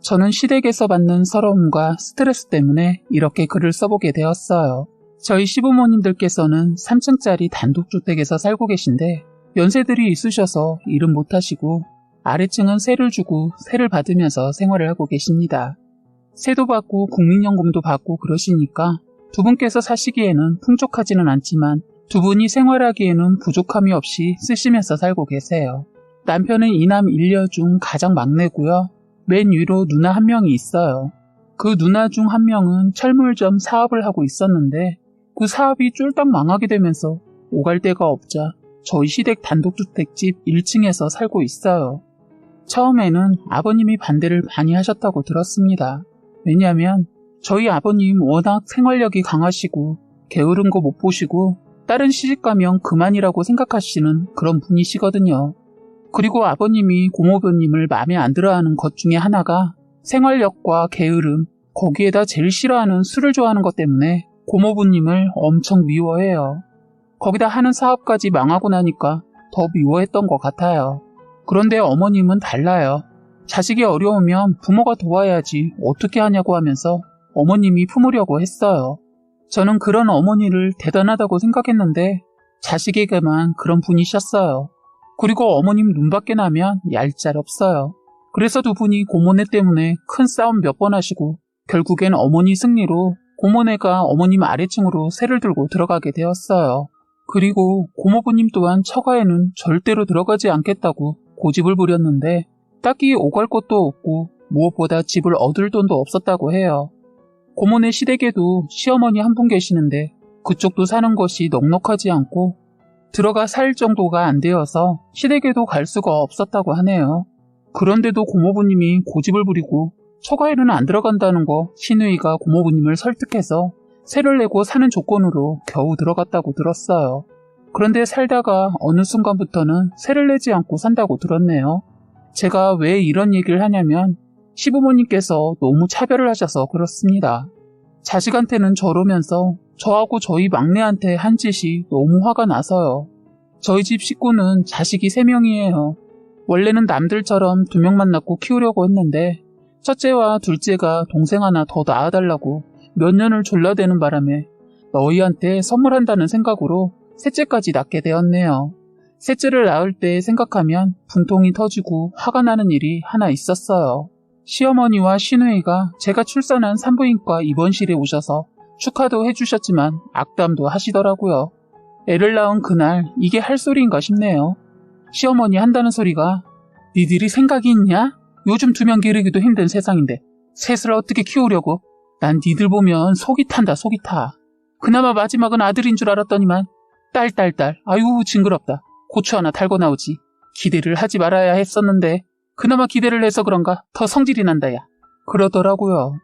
저는 시댁에서 받는 서러움과 스트레스 때문에 이렇게 글을 써보게 되었어요. 저희 시부모님들께서는 3층짜리 단독주택에서 살고 계신데 연세들이 있으셔서 일은 못하시고 아래층은 세를 주고 세를 받으면서 생활을 하고 계십니다. 세도 받고 국민연금도 받고 그러시니까 두 분께서 사시기에는 풍족하지는 않지만 두 분이 생활하기에는 부족함이 없이 쓰시면서 살고 계세요. 남편은 이남 일녀 중 가장 막내고요. 맨 위로 누나 한 명이 있어요. 그 누나 중 한 명은 철물점 사업을 하고 있었는데 그 사업이 쫄딱 망하게 되면서 오갈 데가 없자 저희 시댁 단독주택집 1층에서 살고 있어요. 처음에는 아버님이 반대를 많이 하셨다고 들었습니다. 왜냐하면 저희 아버님 워낙 생활력이 강하시고 게으른 거 못 보시고 다른 시집 가면 그만이라고 생각하시는 그런 분이시거든요. 그리고 아버님이 고모부님을 마음에 안 들어하는 것 중에 하나가 생활력과 게으름, 거기에다 제일 싫어하는 술을 좋아하는 것 때문에 고모부님을 엄청 미워해요. 거기다 하는 사업까지 망하고 나니까 더 미워했던 것 같아요. 그런데 어머님은 달라요. 자식이 어려우면 부모가 도와야지 어떻게 하냐고 하면서 어머님이 품으려고 했어요. 저는 그런 어머니를 대단하다고 생각했는데 자식에게만 그런 분이셨어요. 그리고 어머님 눈밖에 나면 얄짤없어요. 그래서 두 분이 고모네 때문에 큰 싸움 몇 번 하시고 결국엔 어머니 승리로 고모네가 어머님 아래층으로 세를 들고 들어가게 되었어요. 그리고 고모부님 또한 처가에는 절대로 들어가지 않겠다고 고집을 부렸는데 딱히 오갈 곳도 없고 무엇보다 집을 얻을 돈도 없었다고 해요. 고모네 시댁에도 시어머니 한 분 계시는데 그쪽도 사는 것이 넉넉하지 않고 들어가 살 정도가 안 되어서 시댁에도 갈 수가 없었다고 하네요. 그런데도 고모부님이 고집을 부리고 처가에는 안 들어간다는 거 시누이가 고모부님을 설득해서 세를 내고 사는 조건으로 겨우 들어갔다고 들었어요. 그런데 살다가 어느 순간부터는 세를 내지 않고 산다고 들었네요. 제가 왜 이런 얘기를 하냐면 시부모님께서 너무 차별을 하셔서 그렇습니다. 자식한테는 저러면서 저하고 저희 막내한테 한 짓이 너무 화가 나서요. 저희 집 식구는 자식이 3명이에요. 원래는 남들처럼 2명만 낳고 키우려고 했는데 첫째와 둘째가 동생 하나 더 낳아달라고 몇 년을 졸라대는 바람에 너희한테 선물한다는 생각으로 셋째까지 낳게 되었네요. 셋째를 낳을 때 생각하면 분통이 터지고 화가 나는 일이 하나 있었어요. 시어머니와 시누이가 제가 출산한 산부인과 입원실에 오셔서 축하도 해주셨지만 악담도 하시더라고요. 애를 낳은 그날 이게 할 소리인가 싶네요. 시어머니 한다는 소리가 니들이 생각이 있냐? 요즘 2명 기르기도 힘든 세상인데 셋을 어떻게 키우려고? 난 니들 보면 속이 탄다 속이 타. 그나마 마지막은 아들인 줄 알았더니만 딸 아유 징그럽다. 고추 하나 달고 나오지. 기대를 하지 말아야 했었는데 그나마 기대를 해서 그런가 더 성질이 난다야. 그러더라고요.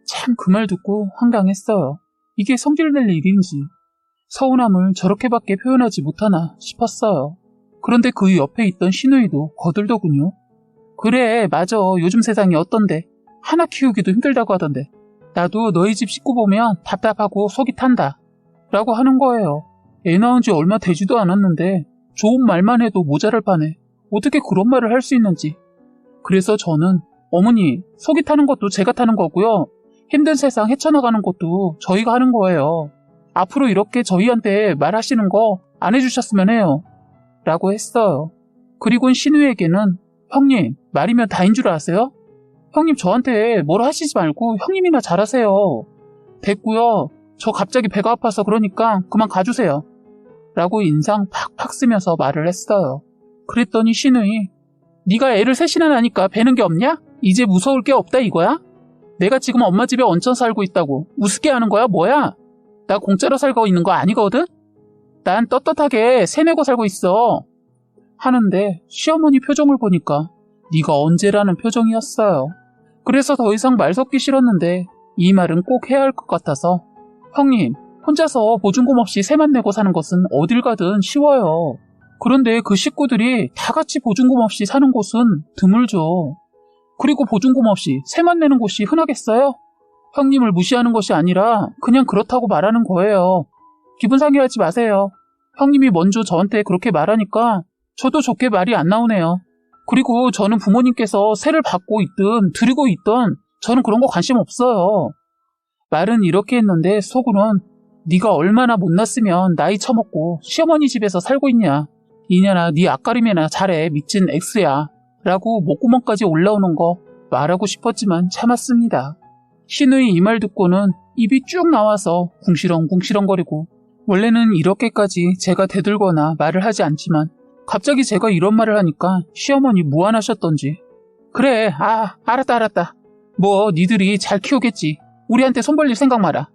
참 그 말 듣고 황당했어요. 이게 성질 낼 일인지 서운함을 저렇게밖에 표현하지 못하나 싶었어요. 그런데 그 옆에 있던 시누이도 거들더군요. 그래 맞아 요즘 세상이 어떤데 하나 키우기도 힘들다고 하던데 나도 너희 집 식구 보면 답답하고 속이 탄다 라고 하는 거예요. 애 낳은 지 얼마 되지도 않았는데 좋은 말만 해도 모자랄 판에 어떻게 그런 말을 할 수 있는지. 그래서 저는 어머니 속이 타는 것도 제가 타는 거고요. 힘든 세상 헤쳐나가는 것도 저희가 하는 거예요. 앞으로 이렇게 저희한테 말하시는 거 안 해주셨으면 해요. 라고 했어요. 그리고 신우에게는 형님 말이면 다인 줄 아세요? 형님 저한테 뭐라 하시지 말고 형님이나 잘하세요. 됐고요. 저 갑자기 배가 아파서 그러니까 그만 가주세요. 라고 인상 팍팍 쓰면서 말을 했어요. 그랬더니 신우이 네가 애를 셋이나 낳으니까 배는 게 없냐? 이제 무서울 게 없다 이거야? 내가 지금 엄마 집에 얹혀 살고 있다고 우습게 하는 거야 뭐야? 나 공짜로 살고 있는 거 아니거든? 난 떳떳하게 세내고 살고 있어. 하는데 시어머니 표정을 보니까 네가 언제라는 표정이었어요. 그래서 더 이상 말 섞기 싫었는데 이 말은 꼭 해야 할 것 같아서 형님 혼자서 보증금 없이 세만 내고 사는 것은 어딜 가든 쉬워요. 그런데 그 식구들이 다 같이 보증금 없이 사는 곳은 드물죠. 그리고 보증금 없이 세만 내는 곳이 흔하겠어요? 형님을 무시하는 것이 아니라 그냥 그렇다고 말하는 거예요. 기분 상해하지 마세요. 형님이 먼저 저한테 그렇게 말하니까 저도 좋게 말이 안 나오네요. 그리고 저는 부모님께서 세를 받고 있든 드리고 있든 저는 그런 거 관심 없어요. 말은 이렇게 했는데 속으론 네가 얼마나 못났으면 나이 처먹고 시어머니 집에서 살고 있냐. 이년아 네 앞가림이나 잘해 미친 X야. 라고 목구멍까지 올라오는 거 말하고 싶었지만 참았습니다. 신우이 이 말 듣고는 입이 쭉 나와서 궁시렁궁시렁거리고 원래는 이렇게까지 제가 대들거나 말을 하지 않지만 갑자기 제가 이런 말을 하니까 시어머니 무안하셨던지 그래 알았다 뭐 니들이 잘 키우겠지 우리한테 손 벌릴 생각 마라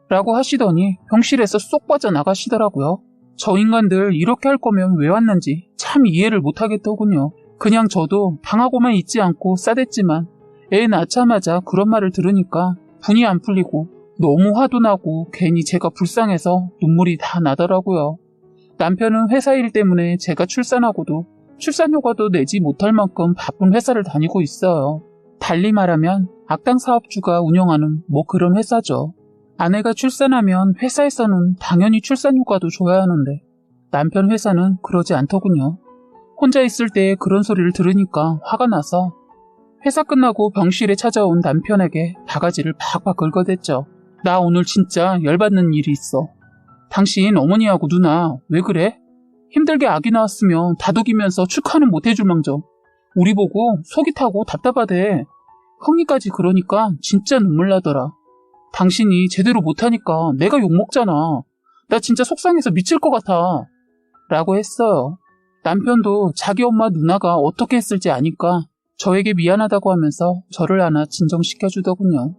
라고 하시더니 병실에서 쏙 빠져나가시더라고요. 저 인간들 이렇게 할 거면 왜 왔는지 참 이해를 못하겠더군요. 그냥 저도 당하고만 있지 않고 싸댔지만 애 낳자마자 그런 말을 들으니까 분이 안 풀리고 너무 화도 나고 괜히 제가 불쌍해서 눈물이 다 나더라고요. 남편은 회사 일 때문에 제가 출산하고도 출산휴가도 내지 못할 만큼 바쁜 회사를 다니고 있어요. 달리 말하면 악당 사업주가 운영하는 뭐 그런 회사죠. 아내가 출산하면 회사에서는 당연히 출산휴가도 줘야 하는데 남편 회사는 그러지 않더군요. 혼자 있을 때 그런 소리를 들으니까 화가 나서 회사 끝나고 병실에 찾아온 남편에게 바가지를 팍팍 긁어댔죠. 나 오늘 진짜 열받는 일이 있어. 당신 어머니하고 누나 왜 그래? 힘들게 아기 낳았으면 다독이면서 축하는 못 해줄 망정 우리 보고 속이 타고 답답하대. 형님까지 그러니까 진짜 눈물 나더라. 당신이 제대로 못하니까 내가 욕먹잖아. 나 진짜 속상해서 미칠 것 같아. 라고 했어요. 남편도 자기 엄마 누나가 어떻게 했을지 아니까 저에게 미안하다고 하면서 저를 하나 진정시켜주더군요.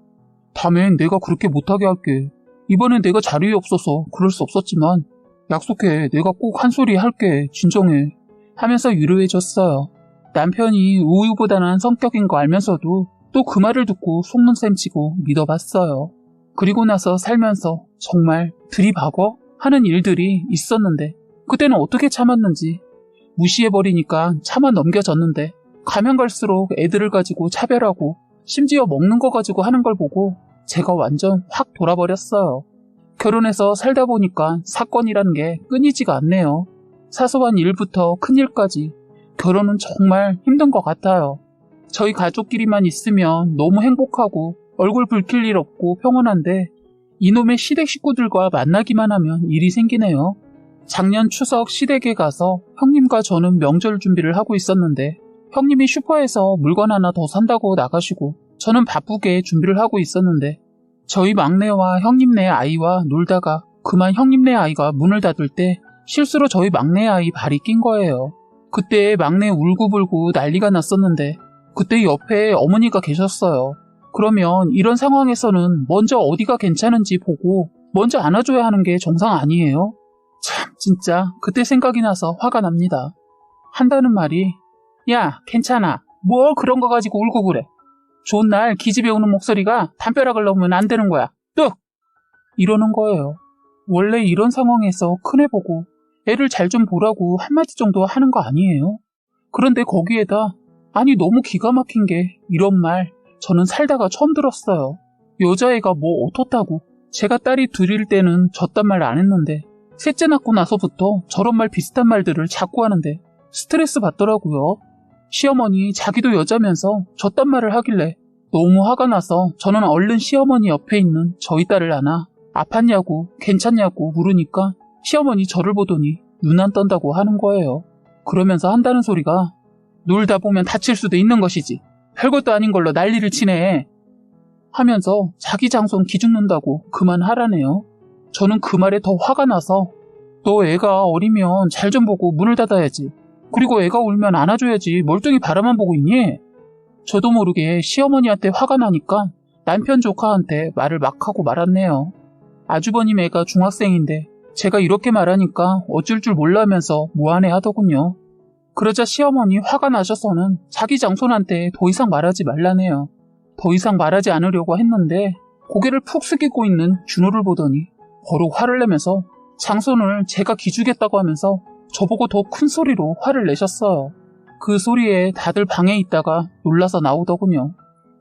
다음엔 내가 그렇게 못하게 할게. 이번엔 내가 자리에 없어서 그럴 수 없었지만 약속해 내가 꼭 한 소리 할게. 진정해. 하면서 위로해줬어요. 남편이 우유부단한 성격인 거 알면서도 또 그 말을 듣고 속눈샘 치고 믿어봤어요. 그리고 나서 살면서 정말 들이박어 하는 일들이 있었는데 그때는 어떻게 참았는지 무시해버리니까 참아 넘겨졌는데 가면 갈수록 애들을 가지고 차별하고 심지어 먹는 거 가지고 하는 걸 보고 제가 완전 확 돌아버렸어요. 결혼해서 살다 보니까 사건이라는 게 끊이지가 않네요. 사소한 일부터 큰일까지 결혼은 정말 힘든 것 같아요. 저희 가족끼리만 있으면 너무 행복하고 얼굴 붉힐 일 없고 평온한데 이놈의 시댁 식구들과 만나기만 하면 일이 생기네요. 작년 추석 시댁에 가서 형님과 저는 명절 준비를 하고 있었는데 형님이 슈퍼에서 물건 하나 더 산다고 나가시고 저는 바쁘게 준비를 하고 있었는데 저희 막내와 형님네 아이와 놀다가 그만 형님네 아이가 문을 닫을 때 실수로 저희 막내 아이 발이 낀 거예요. 그때 막내 울고불고 난리가 났었는데 그때 옆에 어머니가 계셨어요. 그러면 이런 상황에서는 먼저 어디가 괜찮은지 보고 먼저 안아줘야 하는 게 정상 아니에요? 참 진짜 그때 생각이 나서 화가 납니다. 한다는 말이 야 괜찮아 뭘 그런 거 가지고 울고 그래. 좋은 날 기집애 우는 목소리가 담벼락을 넘으면 안 되는 거야. 뚝! 이러는 거예요. 원래 이런 상황에서 큰애 보고 애를 잘 좀 보라고 한마디 정도 하는 거 아니에요? 그런데 거기에다 아니 너무 기가 막힌 게 이런 말 저는 살다가 처음 들었어요. 여자애가 뭐 어떻다고. 제가 딸이 둘일 때는 저딴 말 안 했는데 셋째 낳고 나서부터 저런 말 비슷한 말들을 자꾸 하는데 스트레스 받더라고요. 시어머니 자기도 여자면서 저딴 말을 하길래 너무 화가 나서 저는 얼른 시어머니 옆에 있는 저희 딸을 안아 아팠냐고 괜찮냐고 물으니까 시어머니 저를 보더니 눈 안 떤다고 하는 거예요. 그러면서 한다는 소리가 놀다 보면 다칠 수도 있는 것이지 별것도 아닌 걸로 난리를 치네 하면서 자기 장손 기죽는다고 그만하라네요. 저는 그 말에 더 화가 나서 너 애가 어리면 잘 좀 보고 문을 닫아야지. 그리고 애가 울면 안아줘야지 멀뚱히 바라만 보고 있니? 저도 모르게 시어머니한테 화가 나니까 남편 조카한테 말을 막 하고 말았네요. 아주버님 애가 중학생인데 제가 이렇게 말하니까 어쩔 줄 몰라면서 무안해 하더군요. 그러자 시어머니 화가 나셔서는 자기 장손한테 더 이상 말하지 말라네요. 더 이상 말하지 않으려고 했는데 고개를 푹 숙이고 있는 준호를 보더니 버럭 화를 내면서 장손을 제가 기주겠다고 하면서 저보고 더 큰 소리로 화를 내셨어요. 그 소리에 다들 방에 있다가 놀라서 나오더군요.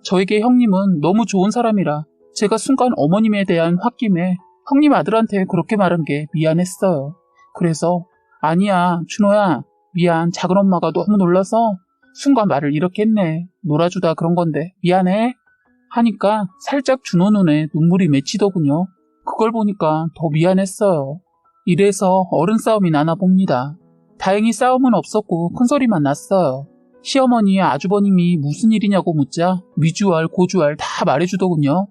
저에게 형님은 너무 좋은 사람이라 제가 순간 어머님에 대한 홧김에 형님 아들한테 그렇게 말한 게 미안했어요. 그래서 아니야 준호야 미안 작은 엄마가 너무 놀라서 순간 말을 이렇게 했네. 놀아주다 그런 건데 미안해 하니까 살짝 준호 눈에 눈물이 맺히더군요. 그걸 보니까 더 미안했어요. 이래서 어른 싸움이 나나 봅니다. 다행히 싸움은 없었고 큰소리만 났어요. 시어머니 아주버님이 무슨 일이냐고 묻자 미주알 고주알 다 말해주더군요.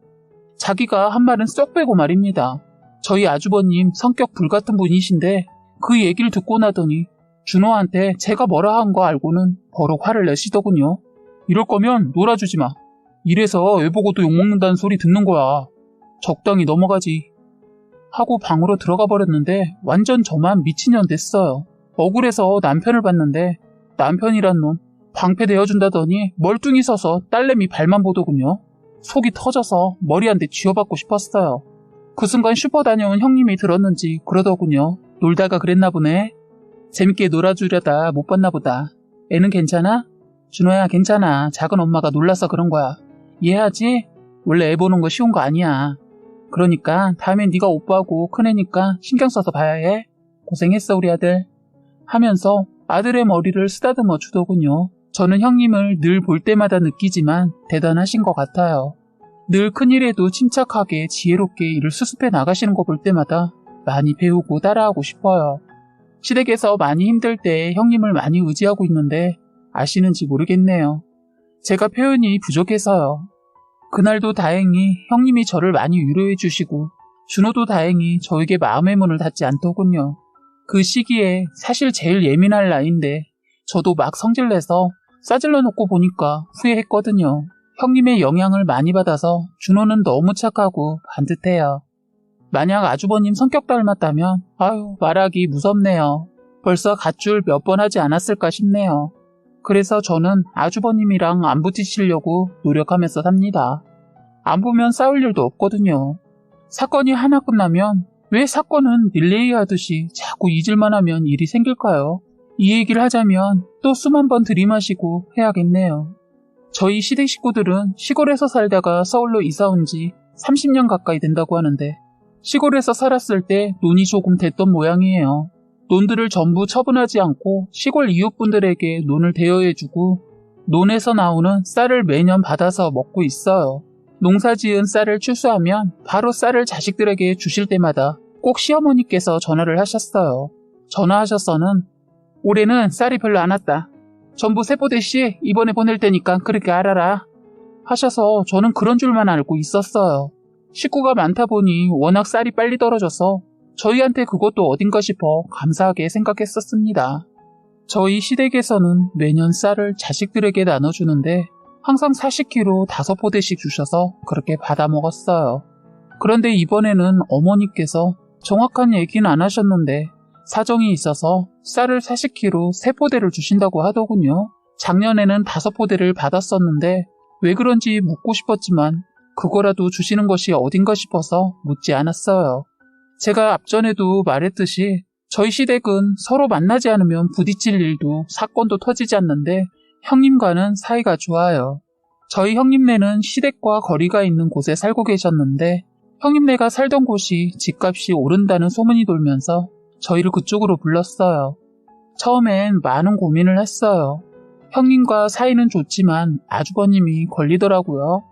자기가 한 말은 쏙 빼고 말입니다. 저희 아주버님 성격 불같은 분이신데 그 얘기를 듣고 나더니 준호한테 제가 뭐라 한 거 알고는 버럭 화를 내시더군요. 이럴 거면 놀아주지 마. 이래서 애 보고도 욕먹는다는 소리 듣는 거야. 적당히 넘어가지. 하고 방으로 들어가 버렸는데 완전 저만 미친년 됐어요. 억울해서 남편을 봤는데 남편이란 놈 방패 대어준다더니 멀뚱히 서서 딸내미 발만 보더군요. 속이 터져서 머리 한 대 쥐어받고 싶었어요. 그 순간 슈퍼 다녀온 형님이 들었는지 그러더군요. 놀다가 그랬나 보네. 재밌게 놀아주려다 못 봤나 보다. 애는 괜찮아? 준호야 괜찮아. 작은 엄마가 놀라서 그런 거야. 이해하지? 원래 애 보는 거 쉬운 거 아니야. 그러니까 다음엔 네가 오빠하고 큰애니까 신경 써서 봐야 해. 고생했어 우리 아들. 하면서 아들의 머리를 쓰다듬어 주더군요. 저는 형님을 늘 볼 때마다 느끼지만 대단하신 것 같아요. 늘 큰일에도 침착하게 지혜롭게 일을 수습해 나가시는 거 볼 때마다 많이 배우고 따라하고 싶어요. 시댁에서 많이 힘들 때 형님을 많이 의지하고 있는데 아시는지 모르겠네요. 제가 표현이 부족해서요. 그날도 다행히 형님이 저를 많이 위로해 주시고 준호도 다행히 저에게 마음의 문을 닫지 않더군요. 그 시기에 사실 제일 예민할 나이인데 저도 막 성질내서 싸질러 놓고 보니까 후회했거든요. 형님의 영향을 많이 받아서 준호는 너무 착하고 반듯해요. 만약 아주버님 성격 닮았다면 아유 말하기 무섭네요. 벌써 갓줄 몇 번 하지 않았을까 싶네요. 그래서 저는 아주버님이랑 안 부딪히려고 노력하면서 삽니다. 안 보면 싸울 일도 없거든요. 사건이 하나 끝나면 왜 사건은 릴레이 하듯이 자꾸 잊을만 하면 일이 생길까요? 이 얘기를 하자면 또 수만 번 들이마시고 해야겠네요. 저희 시댁 식구들은 시골에서 살다가 서울로 이사 온 지 30년 가까이 된다고 하는데 시골에서 살았을 때 논이 조금 됐던 모양이에요. 논들을 전부 처분하지 않고 시골 이웃분들에게 논을 대여해주고 논에서 나오는 쌀을 매년 받아서 먹고 있어요. 농사지은 쌀을 추수하면 바로 쌀을 자식들에게 주실 때마다 꼭 시어머니께서 전화를 하셨어요. 전화하셔서는 올해는 쌀이 별로 안 왔다. 전부 세포대씨 이번에 보낼 테니까 그렇게 알아라. 하셔서 저는 그런 줄만 알고 있었어요. 식구가 많다 보니 워낙 쌀이 빨리 떨어져서 저희한테 그것도 어딘가 싶어 감사하게 생각했었습니다. 저희 시댁에서는 매년 쌀을 자식들에게 나눠주는데 항상 40kg 5포대씩 주셔서 그렇게 받아 먹었어요. 그런데 이번에는 어머니께서 정확한 얘기는 안 하셨는데 사정이 있어서 쌀을 40kg 3포대를 주신다고 하더군요. 작년에는 5포대를 받았었는데 왜 그런지 묻고 싶었지만 그거라도 주시는 것이 어딘가 싶어서 묻지 않았어요. 제가 앞전에도 말했듯이 저희 시댁은 서로 만나지 않으면 부딪힐 일도 사건도 터지지 않는데 형님과는 사이가 좋아요. 저희 형님네는 시댁과 거리가 있는 곳에 살고 계셨는데 형님네가 살던 곳이 집값이 오른다는 소문이 돌면서 저희를 그쪽으로 불렀어요. 처음엔 많은 고민을 했어요. 형님과 사이는 좋지만 아주버님이 걸리더라고요.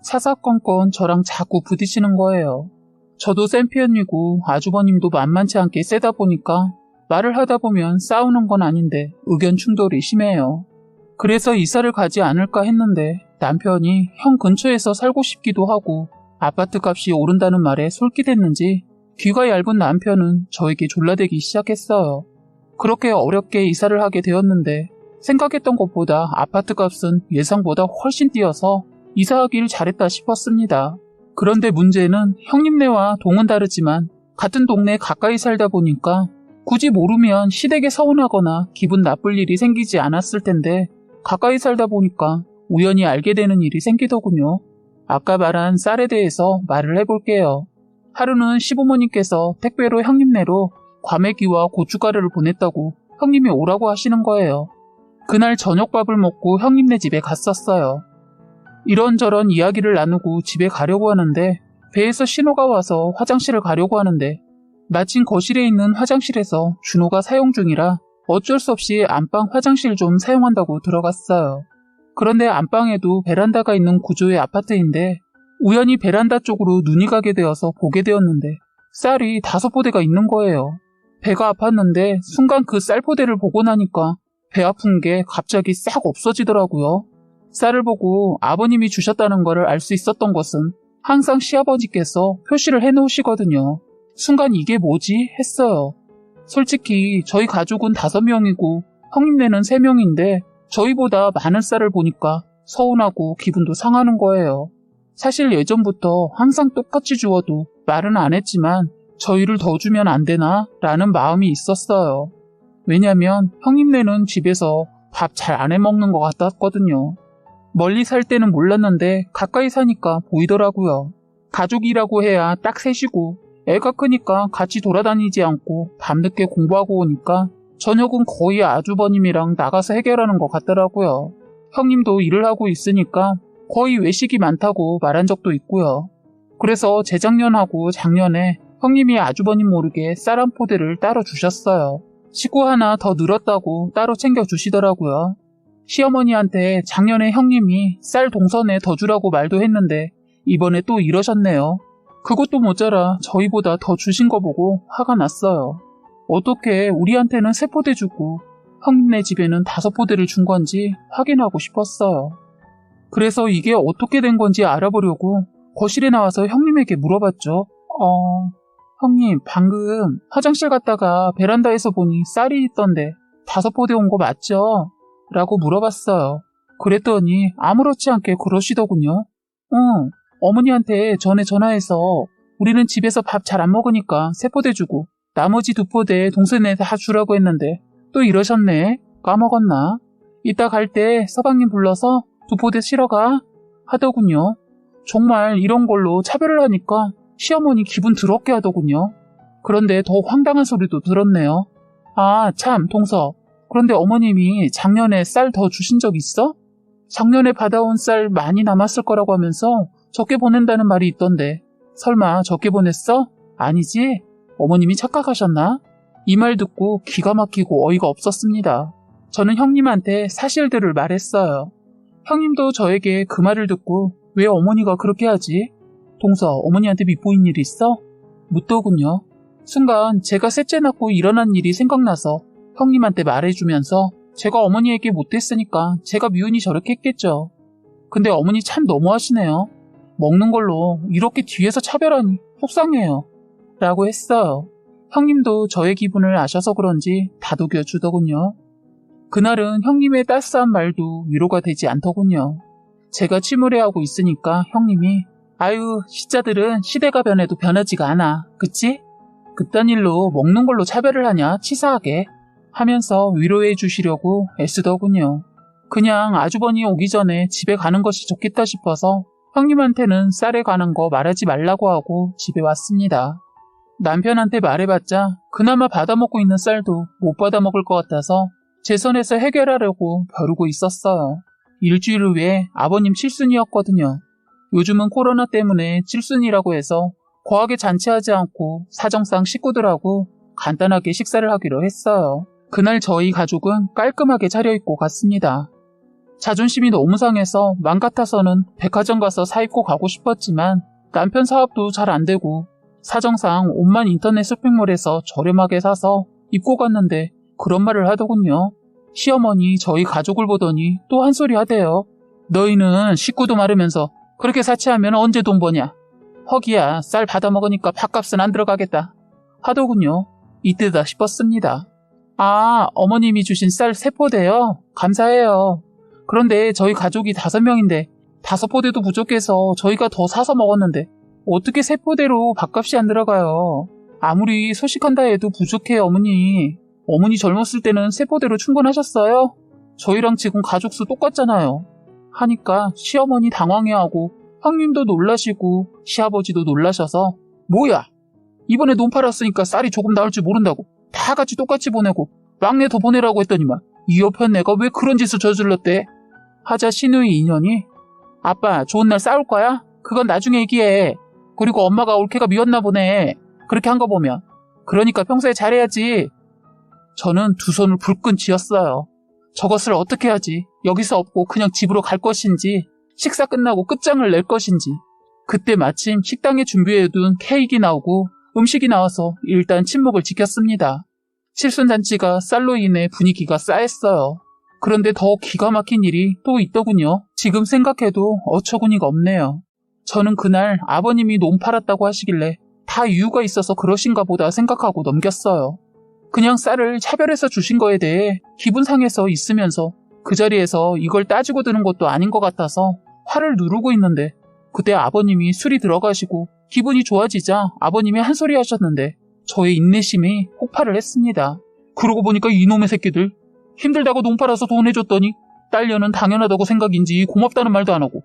사사건건 저랑 자꾸 부딪히는 거예요. 저도 센 편이고 아주버님도 만만치 않게 세다 보니까 말을 하다 보면 싸우는 건 아닌데 의견 충돌이 심해요. 그래서 이사를 가지 않을까 했는데 남편이 형 근처에서 살고 싶기도 하고 아파트 값이 오른다는 말에 솔깃했는지 귀가 얇은 남편은 저에게 졸라대기 시작했어요. 그렇게 어렵게 이사를 하게 되었는데 생각했던 것보다 아파트 값은 예상보다 훨씬 뛰어서 이사하길 잘했다 싶었습니다. 그런데 문제는 형님네와 동은 다르지만 같은 동네 가까이 살다 보니까 굳이 모르면 시댁에 서운하거나 기분 나쁠 일이 생기지 않았을 텐데 가까이 살다 보니까 우연히 알게 되는 일이 생기더군요. 아까 말한 쌀에 대해서 말을 해볼게요. 하루는 시부모님께서 택배로 형님네로 과메기와 고춧가루를 보냈다고 형님이 오라고 하시는 거예요. 그날 저녁밥을 먹고 형님네 집에 갔었어요. 이런저런 이야기를 나누고 집에 가려고 하는데 배에서 신호가 와서 화장실을 가려고 하는데 마침 거실에 있는 화장실에서 준호가 사용 중이라 어쩔 수 없이 안방 화장실 좀 사용한다고 들어갔어요. 그런데 안방에도 베란다가 있는 구조의 아파트인데 우연히 베란다 쪽으로 눈이 가게 되어서 보게 되었는데 쌀이 5포대가 있는 거예요. 배가 아팠는데 순간 그 쌀포대를 보고 나니까 배 아픈 게 갑자기 싹 없어지더라고요. 쌀을 보고 아버님이 주셨다는 것을 알 수 있었던 것은 항상 시아버지께서 표시를 해놓으시거든요. 순간 이게 뭐지? 했어요. 솔직히 저희 가족은 5명이고 형님네는 3명인데 저희보다 많은 쌀을 보니까 서운하고 기분도 상하는 거예요. 사실 예전부터 항상 똑같이 주어도 말은 안 했지만 저희를 더 주면 안 되나? 라는 마음이 있었어요. 왜냐면 형님네는 집에서 밥 잘 안 해먹는 것 같았거든요. 멀리 살 때는 몰랐는데 가까이 사니까 보이더라고요. 가족이라고 해야 딱 셋이고 애가 크니까 같이 돌아다니지 않고 밤늦게 공부하고 오니까 저녁은 거의 아주버님이랑 나가서 해결하는 것 같더라고요. 형님도 일을 하고 있으니까 거의 외식이 많다고 말한 적도 있고요. 그래서 재작년하고 작년에 형님이 아주버님 모르게 쌀 한 포대를 따로 주셨어요. 식구 하나 더 늘었다고 따로 챙겨주시더라고요. 시어머니한테 작년에 형님이 쌀 동선에 더 주라고 말도 했는데 이번에 또 이러셨네요. 그것도 모자라 저희보다 더 주신 거 보고 화가 났어요. 어떻게 우리한테는 3포대 주고 형님네 집에는 5포대를 준 건지 확인하고 싶었어요. 그래서 이게 어떻게 된 건지 알아보려고 거실에 나와서 형님에게 물어봤죠. 형님, 방금 화장실 갔다가 베란다에서 보니 쌀이 있던데 5포대 온 거 맞죠? 라고 물어봤어요. 그랬더니 아무렇지 않게 그러시더군요. 응, 어머니한테 전에 전화해서 우리는 집에서 밥 잘 안 먹으니까 3포대 주고 나머지 2포대 동생네 다 주라고 했는데 또 이러셨네. 까먹었나? 이따 갈 때 서방님 불러서 2포대 실어 가 하더군요. 정말 이런 걸로 차별을 하니까 시어머니 기분 더럽게 하더군요. 그런데 더 황당한 소리도 들었네요. 아, 참, 동서. 그런데 어머님이 작년에 쌀 더 주신 적 있어? 작년에 받아온 쌀 많이 남았을 거라고 하면서 적게 보낸다는 말이 있던데 설마 적게 보냈어? 아니지? 어머님이 착각하셨나? 이 말 듣고 기가 막히고 어이가 없었습니다. 저는 형님한테 사실들을 말했어요. 형님도 저에게 그 말을 듣고 왜 어머니가 그렇게 하지? 동서, 어머니한테 밉보인 일 있어? 묻더군요. 순간 제가 셋째 낳고 일어난 일이 생각나서 형님한테 말해주면서 제가 어머니에게 못했으니까 제가 미운이 저렇게 했겠죠. 근데 어머니 참 너무하시네요. 먹는 걸로 이렇게 뒤에서 차별하니 속상해요. 라고 했어요. 형님도 저의 기분을 아셔서 그런지 다독여 주더군요. 그날은 형님의 따스한 말도 위로가 되지 않더군요. 제가 침울해하고 있으니까 형님이 아유, 시자들은 시대가 변해도 변하지가 않아. 그치? 그딴 일로 먹는 걸로 차별을 하냐, 치사하게. 하면서 위로해 주시려고 애쓰더군요. 그냥 아주버니 오기 전에 집에 가는 것이 좋겠다 싶어서 형님한테는 쌀에 관한 거 말하지 말라고 하고 집에 왔습니다. 남편한테 말해봤자 그나마 받아먹고 있는 쌀도 못 받아먹을 것 같아서 제 선에서 해결하려고 벼르고 있었어요. 일주일 후에 아버님 칠순이었거든요. 요즘은 코로나 때문에 칠순이라고 해서 거하게 잔치하지 않고 사정상 식구들하고 간단하게 식사를 하기로 했어요. 그날 저희 가족은 깔끔하게 차려입고 갔습니다. 자존심이 너무 상해서 맘 같아서는 백화점 가서 사입고 가고 싶었지만 남편 사업도 잘 안 되고 사정상 옷만 인터넷 쇼핑몰에서 저렴하게 사서 입고 갔는데 그런 말을 하더군요. 시어머니 저희 가족을 보더니 또 한 소리 하대요. 너희는 식구도 많으면서 그렇게 사치하면 언제 돈 버냐? 허기야, 쌀 받아먹으니까 밥값은 안 들어가겠다. 하더군요. 이때다 싶었습니다. 아, 어머님이 주신 쌀 3포대요? 감사해요. 그런데 저희 가족이 5명인데 5포대도 부족해서 저희가 더 사서 먹었는데 어떻게 3포대로 밥값이 안 들어가요? 아무리 소식한다 해도 부족해요, 어머니. 어머니 젊었을 때는 3포대로 충분하셨어요? 저희랑 지금 가족수 똑같잖아요. 하니까 시어머니 당황해하고 형님도 놀라시고 시아버지도 놀라셔서 뭐야? 이번에 논 팔았으니까 쌀이 조금 나올 줄 모른다고 다 같이 똑같이 보내고 막내 더 보내라고 했더니만 이 옆에 내가 왜 그런 짓을 저질렀대? 하자 시누이 인연이 아빠 좋은 날 싸울 거야? 그건 나중에 얘기해. 그리고 엄마가 올케가 미웠나 보네. 그렇게 한 거 보면. 그러니까 평소에 잘해야지. 저는 두 손을 불끈 쥐었어요. 저것을 어떻게 하지? 여기서 없고 그냥 집으로 갈 것인지, 식사 끝나고 끝장을 낼 것인지. 그때 마침 식당에 준비해둔 케이크가 나오고 음식이 나와서 일단 침묵을 지켰습니다. 칠순잔치가 쌀로 인해 분위기가 싸했어요. 그런데 더 기가 막힌 일이 또 있더군요. 지금 생각해도 어처구니가 없네요. 저는 그날 아버님이 논 팔았다고 하시길래 다 이유가 있어서 그러신가 보다 생각하고 넘겼어요. 그냥 쌀을 차별해서 주신 거에 대해 기분 상해서 있으면서 그 자리에서 이걸 따지고 드는 것도 아닌 것 같아서 화를 누르고 있는데 그때 아버님이 술이 들어가시고 기분이 좋아지자 아버님이 한 소리 하셨는데 저의 인내심이 폭발을 했습니다. 그러고 보니까 이놈의 새끼들 힘들다고 논 팔아서 돈 해줬더니 딸려는 당연하다고 생각인지 고맙다는 말도 안 하고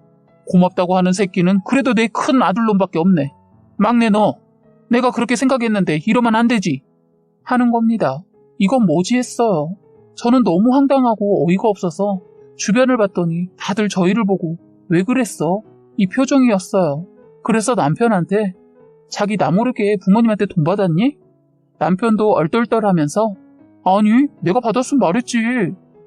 고맙다고 하는 새끼는 그래도 내 큰 아들놈밖에 없네. 막내 너 내가 그렇게 생각했는데 이러면 안 되지 하는 겁니다. 이건 뭐지 했어요. 저는 너무 황당하고 어이가 없어서 주변을 봤더니 다들 저희를 보고 왜 그랬어? 이 표정이었어요. 그래서 남편한테 자기 나 모르게 부모님한테 돈 받았니? 남편도 얼떨떨하면서 아니 내가 받았으면 말했지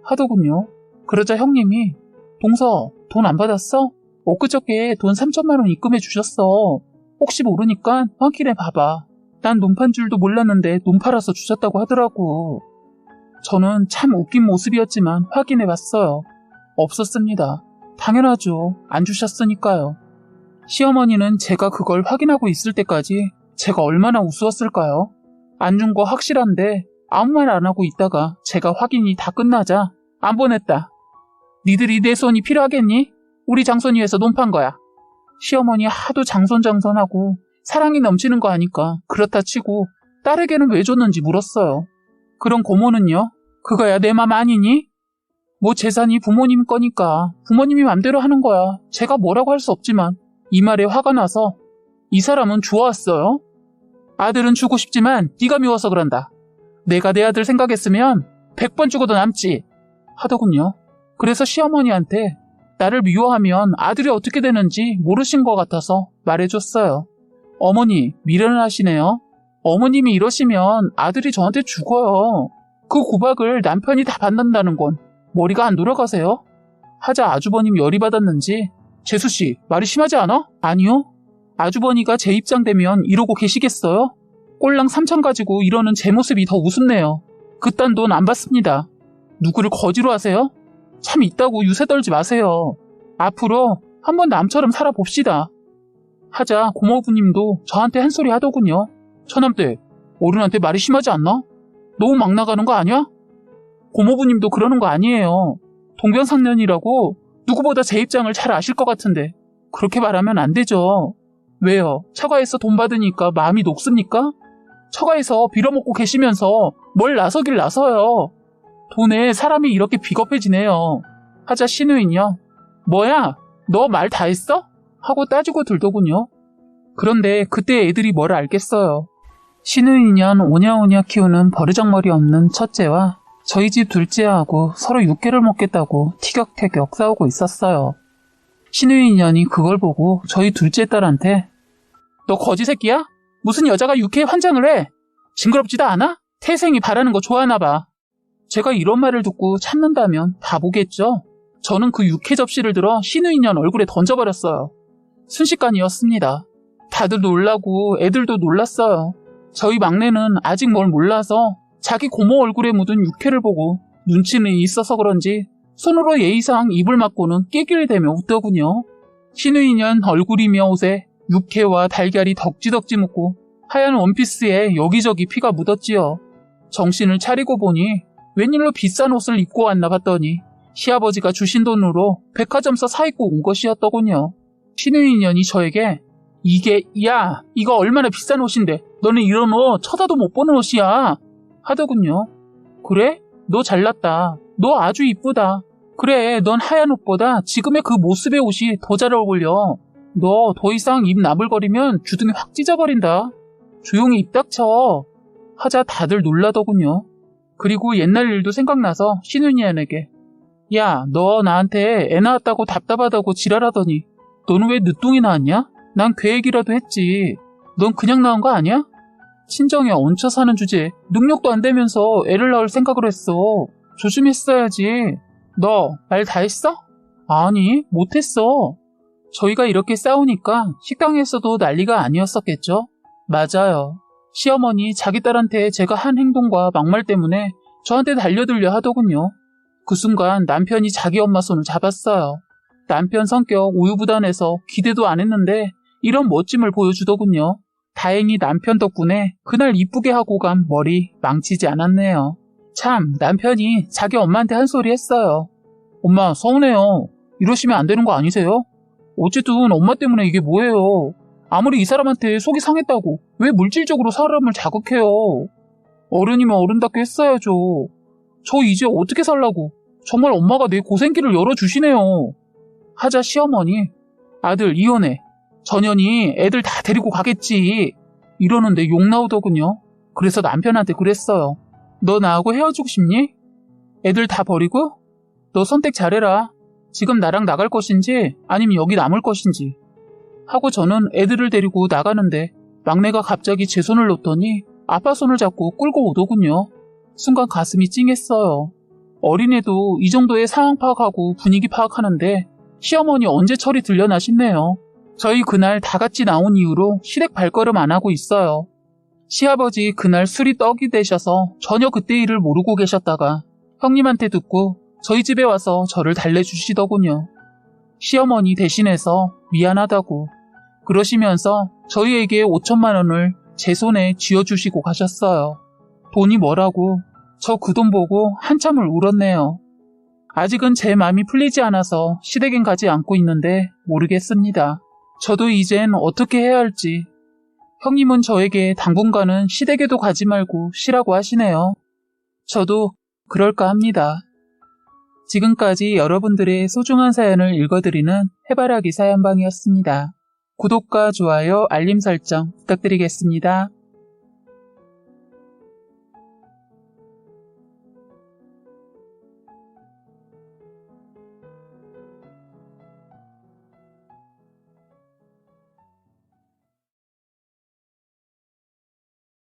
하더군요. 그러자 형님이 동서 돈 안 받았어? 엊그저께 돈 3천만 원 입금해 주셨어. 혹시 모르니까 확인해 봐봐. 난 논 판 줄도 몰랐는데 논 팔아서 주셨다고 하더라고. 저는 참 웃긴 모습이었지만 확인해 봤어요. 없었습니다. 당연하죠. 안 주셨으니까요. 시어머니는 제가 그걸 확인하고 있을 때까지 제가 얼마나 우스웠을까요? 안 준 거 확실한데 아무 말 안 하고 있다가 제가 확인이 다 끝나자 안 보냈다. 니들이 내 손이 필요하겠니? 우리 장손이에서 논 판 거야. 시어머니 하도 장손하고 사랑이 넘치는 거 아니까 그렇다 치고 딸에게는 왜 줬는지 물었어요. 그럼 고모는요? 그거야 내 맘 아니니? 뭐 재산이 부모님 거니까 부모님이 맘대로 하는 거야. 제가 뭐라고 할 수 없지만 이 말에 화가 나서 이 사람은 좋았어요. 아들은 주고 싶지만 네가 미워서 그런다. 내가 내 아들 생각했으면 100번 죽어도 남지 하더군요. 그래서 시어머니한테 나를 미워하면 아들이 어떻게 되는지 모르신 것 같아서 말해줬어요. 어머니 미련하시네요. 어머님이 이러시면 아들이 저한테 죽어요. 그 구박을 남편이 다 받는다는 건 머리가 안 돌아가세요? 하자 아주버님 열이 받았는지 재수씨 말이 심하지 않아? 아니요. 아주버니가 제 입장 되면 이러고 계시겠어요? 꼴랑 3천 가지고 이러는 제 모습이 더 우습네요. 그딴 돈 안 받습니다. 누구를 거지로 하세요? 참 있다고 유세 떨지 마세요. 앞으로 한번 남처럼 살아봅시다. 하자 고모부님도 저한테 한 소리 하더군요. 처남댁 어른한테 말이 심하지 않나? 너무 막 나가는 거 아니야? 고모부님도 그러는 거 아니에요. 동병상련이라고 누구보다 제 입장을 잘 아실 것 같은데 그렇게 말하면 안 되죠. 왜요? 처가에서 돈 받으니까 마음이 녹습니까? 처가에서 빌어먹고 계시면서 뭘 나서길 나서요. 돈에 사람이 이렇게 비겁해지네요. 하자 시누이는요. 뭐야? 너 말 다 했어? 하고 따지고 들더군요. 그런데 그때 애들이 뭘 알겠어요. 시누이년 오냐오냐 키우는 버르장머리 없는 첫째와 저희 집 둘째하고 서로 육개를 먹겠다고 티격태격 싸우고 있었어요. 시누이년이 그걸 보고 저희 둘째 딸한테 너 거지 새끼야? 무슨 여자가 육회에 환장을 해? 징그럽지도 않아? 태생이 바라는 거 좋아하나 봐. 제가 이런 말을 듣고 참는다면 바보겠죠? 저는 그 육회 접시를 들어 시누이년 얼굴에 던져버렸어요. 순식간이었습니다. 다들 놀라고 애들도 놀랐어요. 저희 막내는 아직 뭘 몰라서 자기 고모 얼굴에 묻은 육회를 보고 눈치는 있어서 그런지 손으로 예의상 입을 막고는 깨기를 대며 웃더군요. 시누이년 얼굴이며 옷에 육회와 달걀이 덕지덕지 묻고 하얀 원피스에 여기저기 피가 묻었지요. 정신을 차리고 보니 웬일로 비싼 옷을 입고 왔나 봤더니 시아버지가 주신 돈으로 백화점서 사입고 온 것이었더군요. 시누이년이 저에게 야 이거 얼마나 비싼 옷인데 너는 이런 옷 쳐다도 못 보는 옷이야 하더군요. 그래? 너 잘났다. 너 아주 이쁘다. 그래 넌 하얀 옷보다 지금의 그 모습의 옷이 더 잘 어울려. 너 더 이상 입 나불거리면 주둥이 확 찢어버린다. 조용히 입 닥쳐 하자 다들 놀라더군요. 그리고 옛날 일도 생각나서 시누이년에게 야 너 나한테 애 낳았다고 답답하다고 지랄하더니 너는 왜 늦둥이 낳았냐? 난 계획이라도 했지. 넌 그냥 낳은 거 아니야? 친정에 얹혀 사는 주제에 능력도 안 되면서 애를 낳을 생각을 했어. 조심했어야지. 너 말 다 했어? 아니, 못했어. 저희가 이렇게 싸우니까 식당에서도 난리가 아니었었겠죠? 맞아요. 시어머니 자기 딸한테 제가 한 행동과 막말 때문에 저한테 달려들려 하더군요. 그 순간 남편이 자기 엄마 손을 잡았어요. 남편 성격 우유부단해서 기대도 안 했는데 이런 멋짐을 보여주더군요. 다행히 남편 덕분에 그날 이쁘게 하고 간 머리 망치지 않았네요. 참, 남편이 자기 엄마한테 한 소리 했어요. 엄마, 서운해요. 이러시면 안 되는 거 아니세요? 어쨌든 엄마 때문에 이게 뭐예요. 아무리 이 사람한테 속이 상했다고 왜 물질적으로 사람을 자극해요. 어른이면 어른답게 했어야죠. 저 이제 어떻게 살라고. 정말 엄마가 내 고생길을 열어주시네요. 하자 시어머니, 아들 이혼해. 전현이 애들 다 데리고 가겠지. 이러는데 욕 나오더군요. 그래서 남편한테 그랬어요. 너 나하고 헤어지고 싶니? 애들 다 버리고? 너 선택 잘해라. 지금 나랑 나갈 것인지 아니면 여기 남을 것인지. 하고 저는 애들을 데리고 나가는데 막내가 갑자기 제 손을 놓더니 아빠 손을 잡고 끌고 오더군요. 순간 가슴이 찡했어요. 어린애도 이 정도의 상황 파악하고 분위기 파악하는데 시어머니 언제 철이 들려나 싶네요. 저희 그날 다 같이 나온 이후로 시댁 발걸음 안 하고 있어요. 시아버지 그날 술이 떡이 되셔서 전혀 그때 일을 모르고 계셨다가 형님한테 듣고 저희 집에 와서 저를 달래주시더군요. 시어머니 대신해서 미안하다고. 그러시면서 저희에게 5천만 원을 제 손에 쥐어주시고 가셨어요. 돈이 뭐라고. 저 그 돈 보고 한참을 울었네요. 아직은 제 마음이 풀리지 않아서 시댁엔 가지 않고 있는데 모르겠습니다. 저도 이젠 어떻게 해야 할지. 형님은 저에게 당분간은 시댁에도 가지 말고 쉬라고 하시네요. 저도 그럴까 합니다. 지금까지 여러분들의 소중한 사연을 읽어드리는 해바라기 사연방이었습니다. 구독과 좋아요, 알림 설정 부탁드리겠습니다.